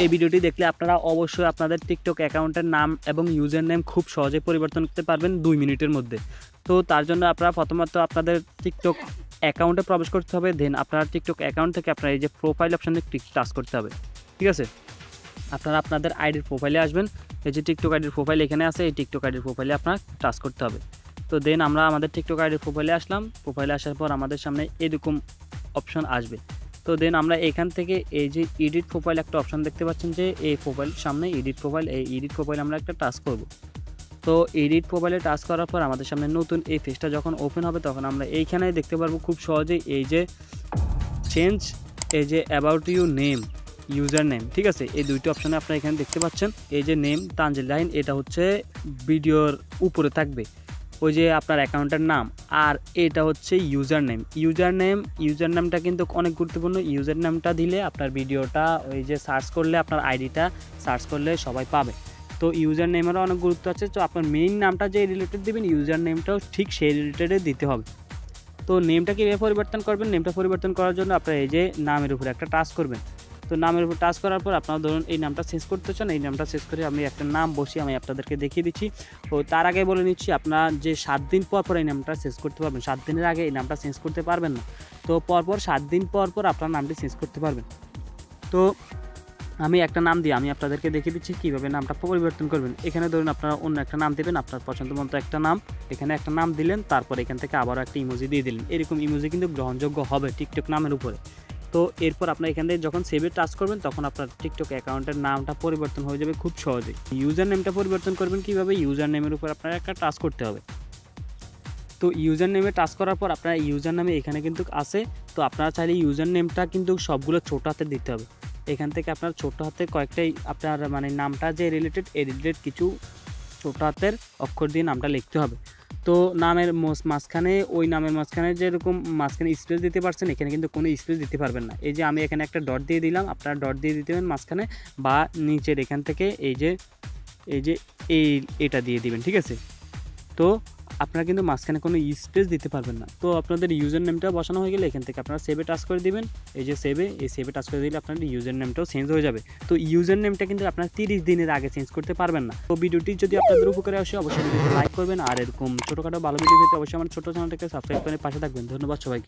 এই ভিডিওটি দেখলে আপনারা অবশ্যই আপনাদের টিকটক অ্যাকাউন্টের নাম এবং ইউজার নেম খুব সহজে পরিবর্তন করতে পারবেন 2 মিনিটের মধ্যে। তো তার জন্য আপনারা প্রথমত আপনাদের টিকটক অ্যাকাউন্টে প্রবেশ করতে হবে, দেন আপনার টিকটক অ্যাকাউন্ট থেকে আপনার এই যে প্রোফাইল অপশানে টাচ করতে হবে। ঠিক আছে, আপনারা আপনাদের আইডির প্রোফাইলে আসবেন। এই যে টিকটক আইডির প্রোফাইল এখানে আছে, এই টিকটক আইডির প্রোফাইলে আপনার টাচ করতে হবে। তো দেন আমরা আমাদের টিকটক আইডির প্রোফাইলে আসলাম। প্রোফাইলে আসার পর আমাদের সামনে এরকম অপশন আসবে। তো দেন আমরা এখান থেকে এই যে এডিট প্রোফাইল একটা অপশন দেখতে পাচ্ছেন, যে এই প্রোফাইল সামনে এডিট প্রোফাইল, এই এডিট প্রোফাইল আমরা একটা টাচ করব। তো এডিট প্রোফাইলে টাচ করার পর আমাদের সামনে নতুন এই পেজটা যখন ওপেন হবে তখন আমরা এইখানে দেখতে পারবো খুব সহজেই এই যে চেঞ্জ, এই যে about you name, user name. ঠিক আছে, এই দুইটি অপশানে আপনারা এখানে দেখতে পাচ্ছেন। এই যে নেম তানজিল রাহিন, এটা হচ্ছে ভিডিওর উপরে থাকবে ওই যে আপনার অ্যাকাউন্টের নাম, আর এটা হচ্ছে ইউজার নেম। ইউজার নেমটা কিন্তু অনেক গুরুত্বপূর্ণ। ইউজার নেমটা দিলে আপনার ভিডিওটা ওই যে সার্চ করলে আপনার আইডিটা সার্চ করলে সবাই পাবে। তো ইউজার নেমেরও অনেক গুরুত্ব আছে। তো আপনার মেইন নামটা যে রিলেটেড দেবেন, ইউজার নেমটাও ঠিক সেই রিলেটেডে দিতে হবে। তো নেমটা কীভাবে পরিবর্তন করবেন, নেমটা পরিবর্তন করার জন্য আপনার এই যে নামের উপরে একটা টাচ করবেন। তো নামের উপর টাচ করার পর আপনারা ধরুন এই নামটা চেঞ্জ করতে চান, এই নামটা চেঞ্জ করে আমি একটা নাম বসিয়ে আমি আপনাদেরকে দেখিয়ে দিচ্ছি। তো তার আগে বলে নিচ্ছি, আপনার যে 7 দিন পর এই নামটা চেঞ্জ করতে পারবেন, 7 দিনের আগে এই নামটা চেঞ্জ করতে পারবেন না। তো পরপর 7 দিন পর আপনার নামটি চেঞ্জ করতে পারবেন। তো আমি একটা নাম দিয়ে আমি আপনাদেরকে দেখিয়ে দিচ্ছি কীভাবে নামটা পরিবর্তন করবেন। এখানে ধরুন আপনারা অন্য একটা নাম দেবেন, আপনার পছন্দ মতো একটা নাম, এখানে একটা নাম দিলেন, তারপর এখান থেকে আবারও একটা ইমোজি দিয়ে দিলেন। এরকম ইমোজি কিন্তু গ্রহণযোগ্য হবে টিকটক নামের উপরে। তো এরপর আপনার এখান থেকে যখন সেভে টাচ করবেন তখন আপনার টিকটক অ্যাকাউন্টের নামটা পরিবর্তন হয়ে যাবে খুব সহজেই। ইউজার নেমটা পরিবর্তন করবেন কীভাবে, ইউজার নেমের উপর আপনার একটা টাচ করতে হবে। তো ইউজার নেমে টাচ করার পর আপনার ইউজার নামে এখানে কিন্তু আছে। তো আপনারা চাইলে ইউজার নেমটা কিন্তু সবগুলো ছোটো হাতে দিতে হবে। এখান থেকে আপনার ছোটো হাতে কয়েকটাই আপনার মানে নামটা যে রিলেটেড এই রিলেটেড কিছু ছোটো হাতের অক্ষর দিয়ে নামটা লিখতে হবে। তো নামের মাঝখানে ওই নামের মাঝখানে যেরকম মাঝখানে স্পেস দিতে পারছেন, এখানে কিন্তু কোনো স্পেস দিতে পারবেন না। এই যে আমি এখানে একটা ডট দিয়ে দিলাম, আপনারা ডট দিয়ে দিতে পারেন মাঝখানে, বা নিচের এখান থেকে এই যে এটা দিয়ে দিবেন। ঠিক আছে, তো আপনারা কিন্তু মাঝখানে কোনো স্পেস দিতে পারবেন না। তো আপনাদের ইউজার নেমটা বসানো হয়ে গেলে এখান থেকে আপনারা সেভে টাচ করে দিবেন। এই যে সেভে টাচ করে দিলে আপনাদের ইউজার নেমটাও চেঞ্জ হয়ে যাবে। তো ইউজার নেমটা কিন্তু আপনারা 30 দিনের আগে চেঞ্জ করতে পারবেন না। তো ভিডিওটি যদি আপনাদের উপকারে আসে অবশ্যই ভিডিওটি লাইক করবেন, আর এরকম ছোটোখাটো ভালো ভিডিও পেতে অবশ্যই আমার ছোটো চ্যানেলটাকে সাবস্ক্রাইব করে পাশে থাকবেন। ধন্যবাদ সবাইকে।